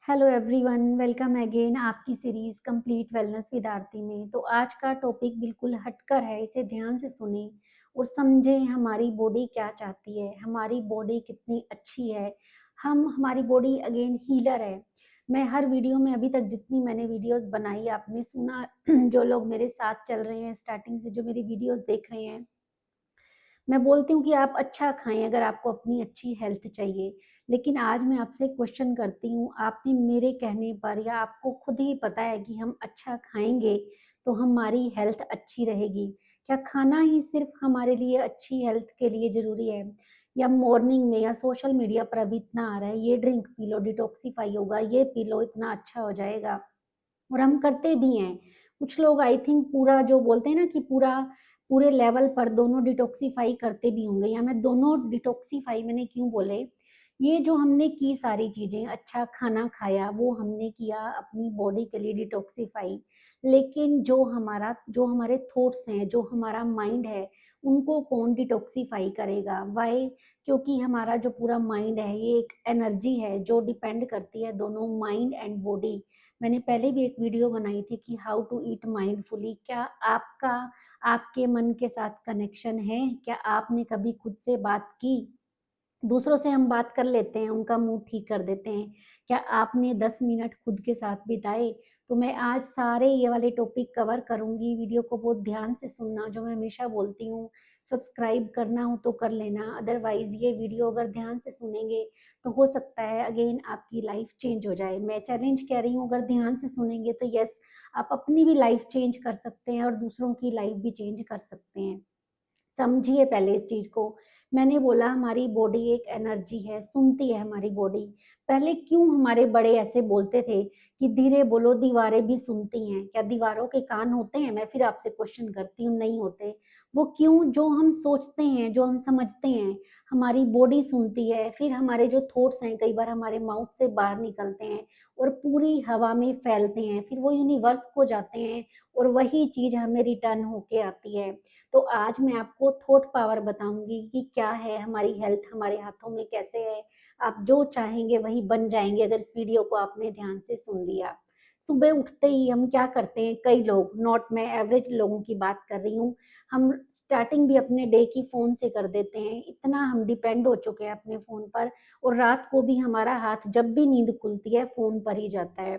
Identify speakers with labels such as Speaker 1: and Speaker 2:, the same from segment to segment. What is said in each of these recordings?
Speaker 1: Hello everyone, welcome again आपकी series complete wellness with आरती में। तो आज का टॉपिक बिल्कुल हटकर है, इसे ध्यान से सुने और समझें हमारी बॉडी क्या चाहती है, हमारी बॉडी कितनी अच्छी है। हमारी बॉडी अगेन हीलर है। मैं हर वीडियो में अभी तक जितनी मैंने वीडियोस बनाई आपने सुना जो लोग मेरे साथ चल रहे हैं, स्टार्टिंग से जो मेरी वीडियोस देख रहे हैं, मैं बोलती हूँ कि आप अच्छा खाएं अगर आपको अपनी अच्छी हेल्थ चाहिए। लेकिन आज मैं आपसे क्वेश्चन करती हूँ, आपने मेरे कहने पर या आपको खुद ही पता है कि हम अच्छा खाएंगे तो हमारी हेल्थ अच्छी रहेगी? क्या खाना ही सिर्फ हमारे लिए अच्छी हेल्थ के लिए जरूरी है? या मॉर्निंग में या सोशल मीडिया पर अभी इतना आ रहा है, ये ड्रिंक पी लो डिटॉक्सिफाई होगा, ये पी लो इतना अच्छा हो जाएगा, और हम करते भी हैं। कुछ लोग आई थिंक पूरा जो बोलते हैं ना कि पूरा पूरे लेवल पर दोनों डिटॉक्सिफाई करते भी होंगे, या मैं दोनों डिटॉक्सिफाई मैंने क्यों बोले, ये जो हमने की सारी चीजें, अच्छा खाना खाया वो हमने किया अपनी बॉडी के लिए डिटॉक्सिफाई। लेकिन जो हमारे थॉट्स हैं, जो हमारा माइंड है, उनको कौन डिटॉक्सिफाई करेगा? वाई? क्योंकि हमारा जो पूरा माइंड है ये एक एनर्जी है जो डिपेंड करती है दोनों माइंड एंड बॉडी। मैंने पहले भी एक वीडियो बनाई थी कि हाउ टू ईट माइंडफुली। क्या आपका आपके मन के साथ कनेक्शन है? क्या आपने कभी खुद से बात की? दूसरों से हम बात कर लेते हैं, उनका मूड ठीक कर देते हैं। क्या आपने 10 मिनट खुद के साथ बिताए? तो मैं आज सारे ये वाले टॉपिक कवर करूंगी। वीडियो को बहुत ध्यान से सुनना, जो मैं हमेशा बोलती हूँ, सब्सक्राइब करना हो तो कर लेना, अदरवाइज ये वीडियो अगर ध्यान से सुनेंगे तो हो सकता है अगेन आपकी लाइफ चेंज हो जाए। मैं चैलेंज कह रही हूँ, अगर ध्यान से सुनेंगे तो यस, आप अपनी भी लाइफ चेंज कर सकते हैं और दूसरों की लाइफ भी चेंज कर सकते हैं। समझिए पहले इस चीज को। मैंने बोला हमारी बॉडी एक एनर्जी है, सुनती है हमारी बॉडी। पहले क्यों हमारे बड़े ऐसे बोलते थे कि धीरे बोलो दीवारें भी सुनती हैं? क्या दीवारों के कान होते हैं? मैं फिर आपसे क्वेश्चन करती हूँ, नहीं होते। वो क्यों? जो हम सोचते हैं, जो हम समझते हैं, हमारी बॉडी सुनती है। फिर हमारे जो थॉट्स हैं कई बार हमारे माउथ से बाहर निकलते हैं और पूरी हवा में फैलते हैं, फिर वो यूनिवर्स को जाते हैं और वही चीज हमें रिटर्न होके आती है। तो आज मैं आपको थॉट पावर बताऊंगी कि क्या है, हमारी हेल्थ हमारे हाथों में कैसे है। आप जो चाहेंगे वही बन जाएंगे अगर इस वीडियो को आपने ध्यान से सुन लिया। सुबह उठते ही हम क्या करते हैं? कई लोग, नॉट मैं, एवरेज लोगों की बात कर रही हूँ, हम स्टार्टिंग भी अपने डे की फोन से कर देते हैं। इतना हम डिपेंड हो चुके हैं अपने फोन पर, और रात को भी हमारा हाथ जब भी नींद खुलती है फोन पर ही जाता है।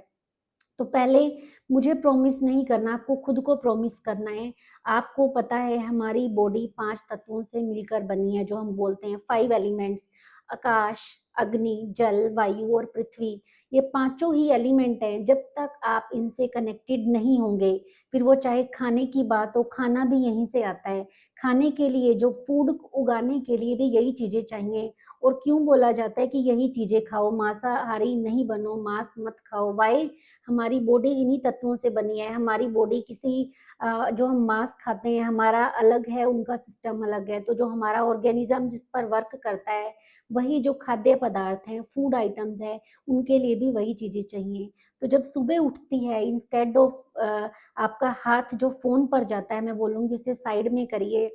Speaker 1: तो पहले मुझे प्रॉमिस नहीं करना, आपको खुद को प्रॉमिस करना है। आपको पता है हमारी बॉडी 5 तत्वों से मिलकर बनी है, जो हम बोलते हैं 5 एलिमेंट्स। आकाश, अग्नि, जल, वायु और पृथ्वी। ये पांचों ही एलिमेंट हैं। जब तक आप इनसे कनेक्टेड नहीं होंगे, फिर वो चाहे खाने की बात हो, खाना भी यहीं से आता है। खाने के लिए जो फूड उगाने के लिए भी यही चीजें चाहिए। और क्यों बोला जाता है कि यही चीजें खाओ, मांसाहारी नहीं बनो, मांस मत खाओ? वाई? हमारी बॉडी इन्हीं तत्वों से बनी है। हमारी बॉडी जो हम मांस खाते हैं हमारा अलग है, उनका सिस्टम अलग है। तो जो हमारा ऑर्गेनिज्म जिस पर वर्क करता है, वही जो खाद्य पदार्थ हैं, फूड आइटम्स है, उनके लिए भी वही चीजें चाहिए। तो जब सुबह उठती है, इंस्टेड ऑफ आपका हाथ जो फोन पर जाता है, मैं बोलूंगी उसे साइड में करिए।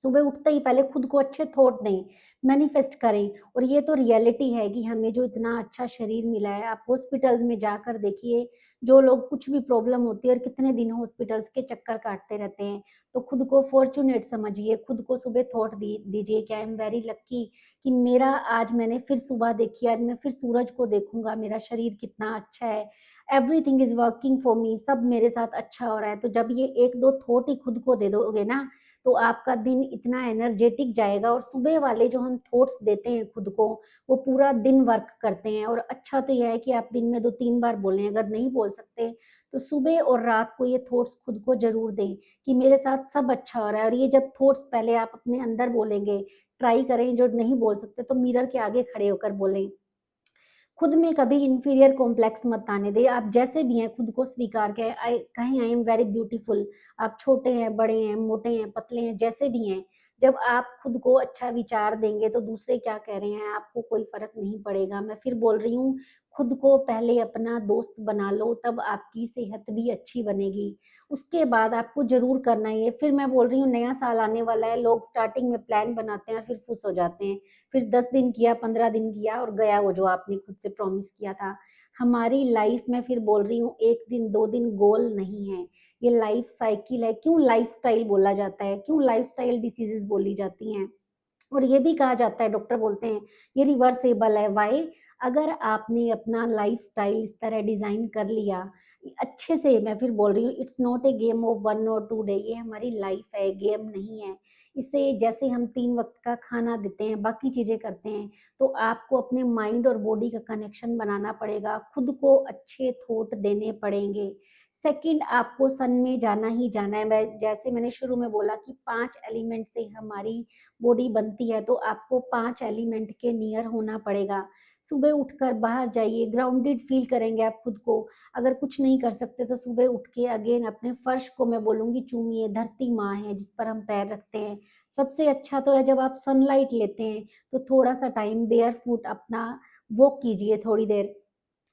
Speaker 1: सुबह उठते ही पहले खुद को अच्छे थॉट दें, मैनिफेस्ट करें। और ये तो रियलिटी है कि हमें जो इतना अच्छा शरीर मिला है। आप हॉस्पिटल्स में जाकर देखिए, जो लोग कुछ भी प्रॉब्लम होती है और कितने दिन हॉस्पिटल्स के चक्कर काटते रहते हैं। तो खुद को फॉर्चुनेट समझिए, खुद को सुबह थॉट दीजिए कि आई एम वेरी लक्की कि मेरा आज मैंने फिर सुबह देखी, आज मैं फिर सूरज को देखूंगा, मेरा शरीर कितना अच्छा है, everything is working for me, सब मेरे साथ अच्छा हो रहा है। तो जब ये एक दो थॉट ही खुद को दे दोगे ना, तो आपका दिन इतना एनर्जेटिक जाएगा। और सुबह वाले जो हम थॉट्स देते हैं खुद को, वो पूरा दिन वर्क करते हैं। और अच्छा तो यह है कि आप दिन में 2-3 बार बोलें, अगर नहीं बोल सकते तो सुबह और रात को ये थॉट्स खुद को जरूर दें कि मेरे साथ सब अच्छा हो रहा है। और ये जब थॉट्स पहले आप अपने अंदर बोलेंगे, ट्राई करें, जो नहीं बोल सकते तो मिरर के आगे खड़े होकर बोलें। खुद में कभी इंफीरियर कॉम्प्लेक्स मत आने दे। आप जैसे भी हैं खुद को स्वीकार कहें आई एम वेरी ब्यूटीफुल। आप छोटे हैं, बड़े हैं, मोटे हैं, पतले हैं, जैसे भी हैं। जब आप खुद को अच्छा विचार देंगे तो दूसरे क्या कह रहे हैं आपको कोई फर्क नहीं पड़ेगा। मैं फिर बोल रही हूँ, खुद को पहले अपना दोस्त बना लो, तब आपकी सेहत भी अच्छी बनेगी। उसके बाद आपको जरूर करना है ये। फिर मैं बोल रही हूँ, नया साल आने वाला है, लोग स्टार्टिंग में प्लान बनाते हैं और फिर खुश हो जाते हैं। फिर 10 दिन किया, 15 दिन किया और गया वो जो आपने खुद से प्रॉमिस किया था। हमारी लाइफ में फिर बोल रही हूँ 1 दिन 2 दिन गोल नहीं है, ये लाइफ साइकिल है। क्यों लाइफस्टाइल बोला जाता है, क्यों लाइफस्टाइल डिसीजेस बोली जाती हैं, और ये भी कहा जाता है, डॉक्टर बोलते हैं ये रिवर्सेबल है। वाई? अगर आपने अपना लाइफस्टाइल इस तरह डिजाइन कर लिया अच्छे से, मैं फिर बोल रही हूँ it's not a game of 1 और 2 डे, ये हमारी लाइफ है, गेम नहीं है। इसे जैसे हम 3 वक्त का खाना देते हैं, बाकी चीजें करते हैं, तो आपको अपने माइंड और बॉडी का कनेक्शन बनाना पड़ेगा, खुद को अच्छे थॉट देने पड़ेंगे। सेकंड, आपको सन में जाना ही जाना है। मैं जैसे मैंने शुरू में बोला कि 5 एलिमेंट से हमारी बॉडी बनती है, तो आपको 5 एलिमेंट के नियर होना पड़ेगा। सुबह उठकर बाहर जाइए, ग्राउंडेड फील करेंगे आप खुद को। अगर कुछ नहीं कर सकते तो सुबह उठ के अगेन अपने फर्श को मैं बोलूंगी चूमिए, धरती माँ है जिस पर हम पैर रखते हैं। सबसे अच्छा तो है जब आप सनलाइट लेते हैं तो थोड़ा सा टाइम बेयर फुट अपना वॉक कीजिए थोड़ी देर।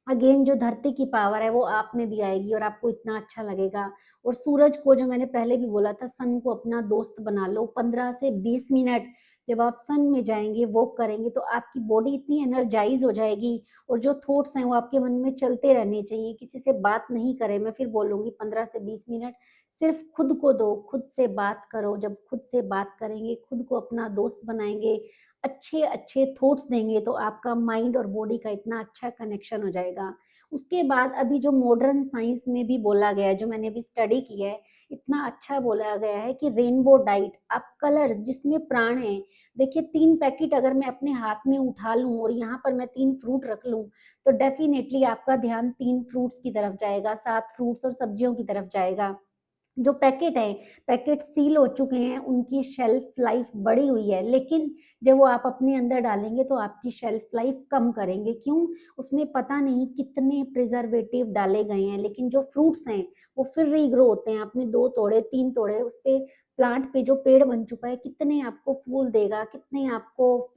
Speaker 1: अगेन जो धरती की पावर है वो आप में भी आएगी और आपको इतना अच्छा लगेगा। और सूरज को, जो मैंने पहले भी बोला था, सन को अपना दोस्त बना लो। 15 से 20 मिनट जब आप सन में जाएंगे, वॉक करेंगे, तो आपकी बॉडी इतनी एनर्जाइज हो जाएगी। और जो थॉट्स हैं वो आपके मन में चलते रहने चाहिए, किसी से बात नहीं करें। मैं फिर बोलूंगी 15 से 20 मिनट सिर्फ खुद को दो, खुद से बात करो। जब खुद से बात करेंगे, खुद को अपना दोस्त बनाएंगे, अच्छे अच्छे थॉट्स देंगे, तो आपका माइंड और बॉडी का इतना अच्छा कनेक्शन हो जाएगा। उसके बाद अभी जो मॉडर्न साइंस में भी बोला गया है, जो मैंने अभी स्टडी की है, इतना अच्छा बोला गया है कि रेनबो डाइट, आप कलर्स जिसमें प्राण है। देखिए 3 पैकेट अगर मैं अपने हाथ में उठा लूं और यहाँ पर मैं 3 फ्रूट रख लूं, तो डेफिनेटली आपका ध्यान 3 फ्रूट्स की तरफ जाएगा, 7 फ्रूट्स और सब्जियों की तरफ जाएगा। जो पैकेट है, पैकेट सील हो चुके हैं, उनकी शेल्फ लाइफ बढ़ी हुई है, लेकिन जब वो आप अपने अंदर डालेंगे तो आपकी शेल्फ लाइफ कम करेंगे। क्यों? उसमें पता नहीं कितने प्रिजर्वेटिव डाले गए हैं। लेकिन जो फ्रूट्स हैं वो फिर रीग्रो होते हैं। आपने 2 तोड़े 3 तोड़े, उस पे प्लांट पे जो पेड़ बन चुका है, कितने आपको फूल देगा, कितने आपको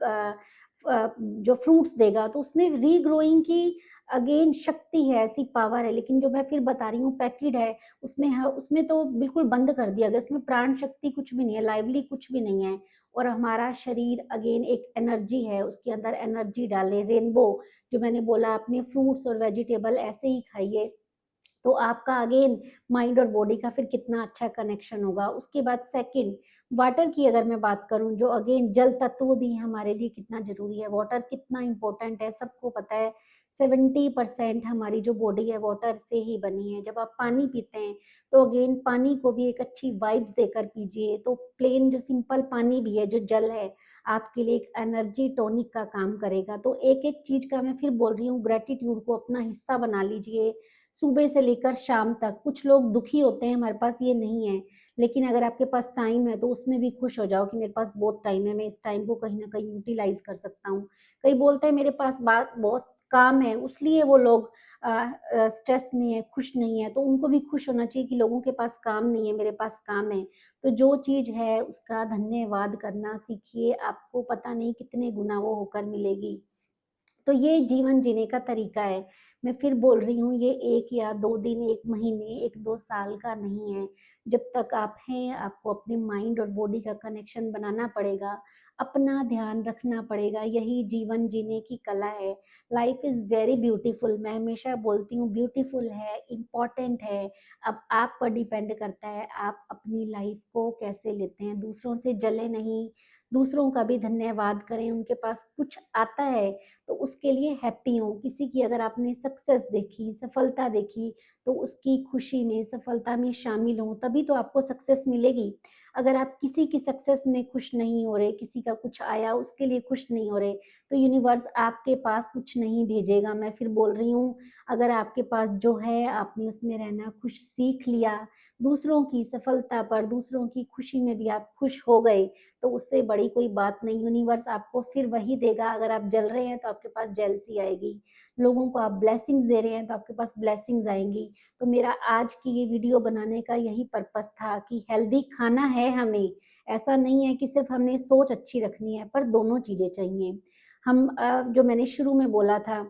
Speaker 1: जो फ्रूट्स देगा, तो उसमें रीग्रोइंग की अगेन शक्ति है, ऐसी पावर है। लेकिन जो मैं फिर बता रही हूँ पैकेट है, उसमें तो बिल्कुल बंद कर दिया गया, उसमें प्राण शक्ति कुछ भी नहीं है, लाइवली कुछ भी नहीं है। और हमारा शरीर अगेन एक एनर्जी है, उसके अंदर एनर्जी डालें। रेनबो, जो मैंने बोला, अपने फ्रूट्स और वेजिटेबल ऐसे ही खाइए, तो आपका अगेन माइंड और बॉडी का फिर कितना अच्छा कनेक्शन होगा। उसके बाद सेकंड, वाटर की अगर मैं बात करूं, जो अगेन जल तत्व भी हमारे लिए कितना जरूरी है, वाटर कितना इंपॉर्टेंट है, सबको पता है। 70% हमारी जो बॉडी है वाटर से ही बनी है। जब आप पानी पीते हैं तो अगेन पानी को भी एक अच्छी वाइब्स देकर पीजिए। तो प्लेन जो सिंपल पानी भी है, जो जल है, आपके लिए एक एनर्जी टॉनिक का काम करेगा। तो एक एक चीज का मैं फिर बोल रही हूँ, ग्रेटिट्यूड को अपना हिस्सा बना लीजिए सुबह से लेकर शाम तक। कुछ लोग दुखी होते हैं, हमारे पास ये नहीं है, लेकिन अगर आपके पास टाइम है तो उसमें भी खुश हो जाओ कि मेरे पास बहुत टाइम है, मैं इस टाइम को कहीं ना कहीं यूटिलाइज कर सकता हूँ। कई बोलते हैं मेरे पास बात बहुत काम है, उसलिए वो लोग स्ट्रेस में है, खुश नहीं है। तो उनको भी खुश होना चाहिए कि लोगों के पास काम नहीं है, मेरे पास काम है। तो जो चीज है उसका धन्यवाद करना सीखिए, आपको पता नहीं कितने गुना वो होकर मिलेगी। तो ये जीवन जीने का तरीका है। मैं फिर बोल रही हूँ, ये 1 या 2 दिन, 1 महीने, 1-2 साल का नहीं है। जब तक आप हैं, आपको अपने माइंड और बॉडी का कनेक्शन बनाना पड़ेगा, अपना ध्यान रखना पड़ेगा। यही जीवन जीने की कला है। लाइफ इज वेरी ब्यूटीफुल, मैं हमेशा बोलती हूँ, ब्यूटीफुल है, इम्पोर्टेंट है। अब आप पर डिपेंड करता है आप अपनी लाइफ को कैसे लेते हैं। दूसरों से जले नहीं, दूसरों का भी धन्यवाद करें। उनके पास कुछ आता है तो उसके लिए हैप्पी हो। किसी की अगर आपने सक्सेस देखी, सफलता देखी, तो उसकी खुशी में, सफलता में शामिल हो, तभी तो आपको सक्सेस मिलेगी। अगर आप किसी की सक्सेस में खुश नहीं हो रहे, किसी का कुछ आया उसके लिए खुश नहीं हो रहे, तो यूनिवर्स आपके पास कुछ नहीं भेजेगा। मैं फिर बोल रही हूँ, अगर आपके पास जो है आपने उसमें रहना खुश सीख लिया, दूसरों की सफलता पर, दूसरों की खुशी में भी आप खुश हो गए, तो उससे बड़ी कोई बात नहीं। यूनिवर्स आपको फिर वही देगा। अगर आप जल रहे हैं तो आपके पास जेलसी आएगी, लोगों को आप ब्लेसिंग्स दे रहे हैं तो आपके पास ब्लेसिंग्स आएंगी। तो मेरा आज की ये वीडियो बनाने का यही पर्पस था कि हेल्दी खाना है हमें, ऐसा नहीं है कि सिर्फ हमने सोच अच्छी रखनी है, पर दोनों चीजें चाहिए। हम जो मैंने शुरू में बोला था,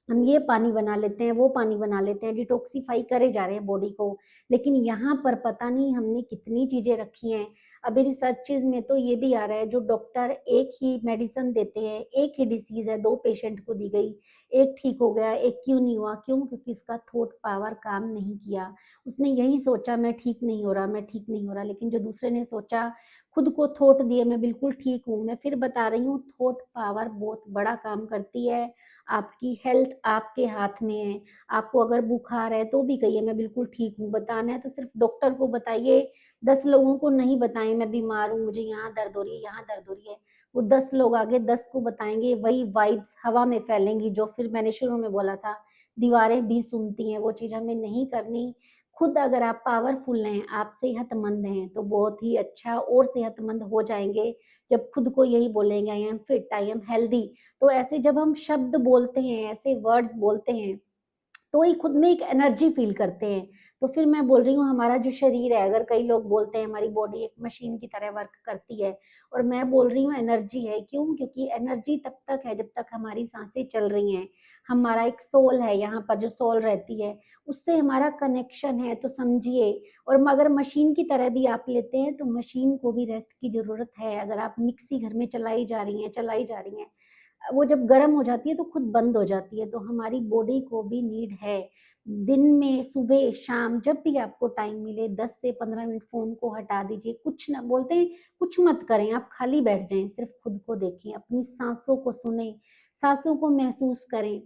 Speaker 1: हम ये पानी बना लेते हैं, वो पानी बना लेते हैं, डिटॉक्सिफाई करे जा रहे हैं बॉडी को, लेकिन यहाँ पर पता नहीं हमने कितनी चीजें रखी हैं। अभी रिसर्चेज़ में तो ये भी आ रहा है, जो डॉक्टर एक ही मेडिसिन देते हैं, एक ही डिसीज़ है, 2 पेशेंट को दी गई, एक ठीक हो गया, एक क्यों नहीं हुआ? क्यों? क्योंकि उसका थॉट पावर काम नहीं किया। उसने यही सोचा मैं ठीक नहीं हो रहा, मैं ठीक नहीं हो रहा, लेकिन जो दूसरे ने सोचा, खुद को थॉट दिए मैं बिल्कुल ठीक हूँ। मैं फिर बता रही हूँ, थॉट पावर बहुत बड़ा काम करती है। आपकी हेल्थ आपके हाथ में है। आपको अगर बुखार है तो भी कहिए मैं बिल्कुल ठीक हूँ। बताना है तो सिर्फ डॉक्टर को बताइए, 10 लोगों को नहीं बताएं मैं बीमार हूँ, मुझे यहाँ दर्द हो रही है, यहाँ दर्द हो रही है। वो 10 लोग आगे 10 को बताएंगे, वही वाइब्स हवा में फैलेंगी, जो फिर मैंने शुरू में बोला था, दीवारें भी सुनती हैं। वो चीज़ हमें नहीं करनी। खुद अगर आप पावरफुल हैं, आप सेहतमंद हैं, तो बहुत ही अच्छा और सेहतमंद हो जाएंगे जब खुद को यही बोलेंगे, I am fit, I am healthy. तो ऐसे जब हम शब्द बोलते हैं, ऐसे वर्ड्स बोलते हैं, तो ही खुद में एक एनर्जी फील करते हैं। तो फिर मैं बोल रही हूँ, हमारा जो शरीर है, अगर कई लोग बोलते हैं हमारी बॉडी एक मशीन की तरह वर्क करती है, और मैं बोल रही हूँ एनर्जी है। क्यों? क्योंकि एनर्जी तब तक है जब तक हमारी सांसें चल रही हैं। हमारा एक सोल है, यहाँ पर जो सोल रहती है, उससे हमारा कनेक्शन है, तो समझिए। और अगर मशीन की तरह भी आप लेते हैं, तो मशीन को भी रेस्ट की जरूरत है। अगर आप मिक्सी घर में चलाई जा रही हैं, चलाई जा रही हैं, वो जब गर्म हो जाती है तो खुद बंद हो जाती है। तो हमारी बॉडी को भी नीड है। दिन में सुबह शाम जब भी आपको टाइम मिले, 10 से 15 मिनट फोन को हटा दीजिए। कुछ ना बोलते हैं, कुछ मत करें, आप खाली बैठ जाएं, सिर्फ खुद को देखें, अपनी सांसों को सुने, सांसों को महसूस करें।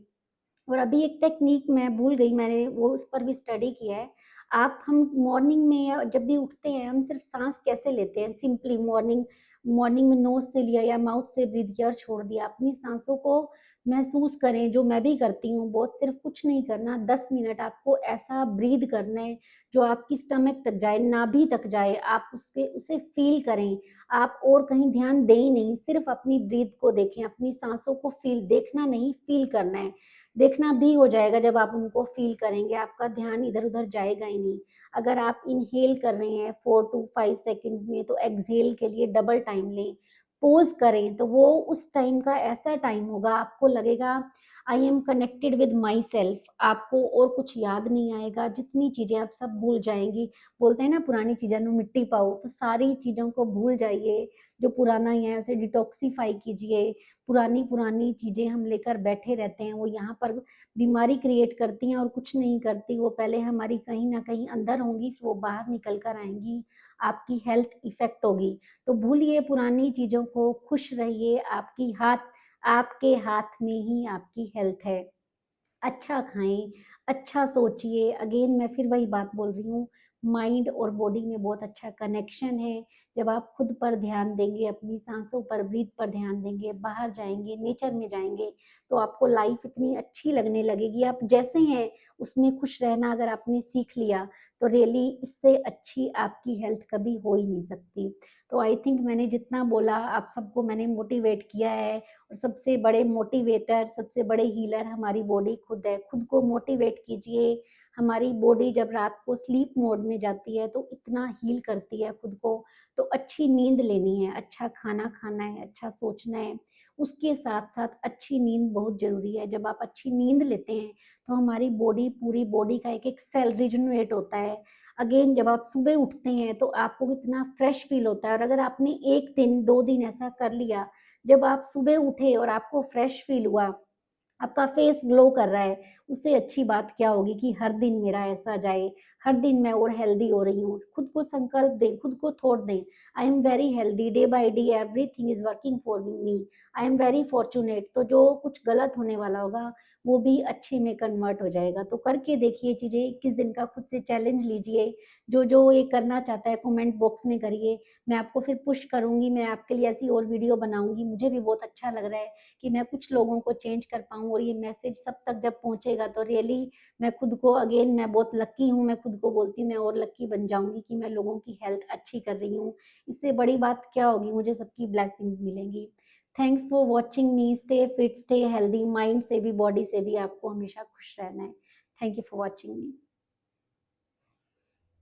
Speaker 1: और अभी एक टेक्निक मैं भूल गई, मैंने वो उस पर भी स्टडी किया है। आप हम मॉर्निंग में या जब भी उठते हैं, हम सिर्फ सांस कैसे लेते हैं, सिंपली मॉर्निंग मॉर्निंग में नोज से लिया या माउथ से ब्रीथ किया और छोड़ दिया। अपनी सांसों को महसूस करें, जो मैं भी करती हूँ। बहुत सिर्फ कुछ नहीं करना, 10 मिनट आपको ऐसा ब्रीद करना है जो आपकी स्टमक तक जाए, नाभि तक जाए, आप उसके उसे फील करें। आप और कहीं ध्यान दें ही नहीं, सिर्फ अपनी ब्रीथ को देखें, अपनी सांसों को फील, देखना नहीं, फील करना है। देखना भी हो जाएगा जब आप उनको फील करेंगे, आपका ध्यान इधर उधर जाएगा ही नहीं। अगर आप इनहेल कर रहे हैं 4 to 5 सेकेंड्स में, तो एक्सहेल के लिए डबल टाइम लें। पोज करें तो वो उस टाइम का ऐसा टाइम होगा, आपको लगेगा I am connected with my self. आपको और कुछ याद नहीं आएगा, जितनी चीजें आप सब भूल जाएंगी। बोलते हैं ना, पुरानी चीजें नु मिट्टी पाओ, तो सारी चीजों को भूल जाइए। जो पुराना ही है उसे डिटॉक्सिफाई कीजिए। पुरानी पुरानी चीजें हम लेकर बैठे रहते हैं, वो यहाँ पर बीमारी क्रिएट करती हैं और कुछ नहीं करती। वो पहले हमारी कहीं ना कहीं अंदर होंगी, फिर वो बाहर निकल कर आएंगी, आपकी हेल्थ इफेक्ट होगी। तो भूलिए पुरानी चीजों को, खुश रहिए। आपके हाथ में ही आपकी हेल्थ है। अच्छा खाएं, अच्छा सोचिए। अगेन मैं फिर वही बात बोल रही हूँ, माइंड और बॉडी में बहुत अच्छा कनेक्शन है। जब आप खुद पर ध्यान देंगे, अपनी सांसों पर, ब्रीथ पर ध्यान देंगे, बाहर जाएंगे, नेचर में जाएंगे, तो आपको लाइफ इतनी अच्छी लगने लगेगी। आप जैसे हैं उसमें खुश रहना अगर आपने सीख लिया, तो रियली इससे अच्छी आपकी हेल्थ कभी हो ही नहीं सकती। तो आई थिंक मैंने जितना बोला, आप सबको मैंने मोटिवेट किया है। और सबसे बड़े मोटिवेटर, सबसे बड़े हीलर हमारी बॉडी खुद है। खुद को मोटिवेट कीजिए। हमारी बॉडी जब रात को स्लीप मोड में जाती है, तो इतना हील करती है खुद को। तो अच्छी नींद लेनी है, अच्छा खाना खाना है, अच्छा सोचना है। उसके साथ साथ अच्छी नींद बहुत जरूरी है। जब आप अच्छी नींद लेते हैं, तो हमारी बॉडी, पूरी बॉडी का एक एक सेल रिजनरेट होता है। अगेन जब आप सुबह उठते हैं, तो आपको कितना फ्रेश फील होता है। और अगर आपने 1 दिन 2 दिन ऐसा कर लिया, जब आप सुबह उठे और आपको फ्रेश फील हुआ, आपका फेस ग्लो कर रहा है, उससे अच्छी बात क्या होगी कि हर दिन मेरा ऐसा जाए, हर दिन मैं और हेल्दी हो रही हूँ। खुद को संकल्प दें, खुद को थॉट दें, I am very healthy, day by day everything is working for me, I am very fortunate. तो जो कुछ गलत होने वाला होगा, वो भी अच्छे में कन्वर्ट हो जाएगा। तो करके देखिए चीजें। 21 दिन का खुद से चैलेंज लीजिए। जो जो ये करना चाहता है कमेंट बॉक्स में करिए, मैं आपको फिर पुश करूंगी, मैं आपके लिए ऐसी और वीडियो बनाऊंगी। मुझे भी बहुत अच्छा लग रहा है कि मैं कुछ लोगों को चेंज कर पाऊँ, और ये मैसेज सब तक जब पहुंचेगा, तो रियली मैं खुद को, अगेन मैं बहुत लकी हूँ। मैं खुद को बोलती हूँ मैं और लकी बन जाऊंगी कि मैं लोगों की हेल्थ अच्छी कर रही हूँ। इससे बड़ी बात क्या होगी, मुझे सबकी ब्लेसिंग्स मिलेंगी। Thanks for watching me. Stay fit, stay healthy, mind से भी, बॉडी से भी आपको हमेशा खुश रहना है। Thank you for watching me.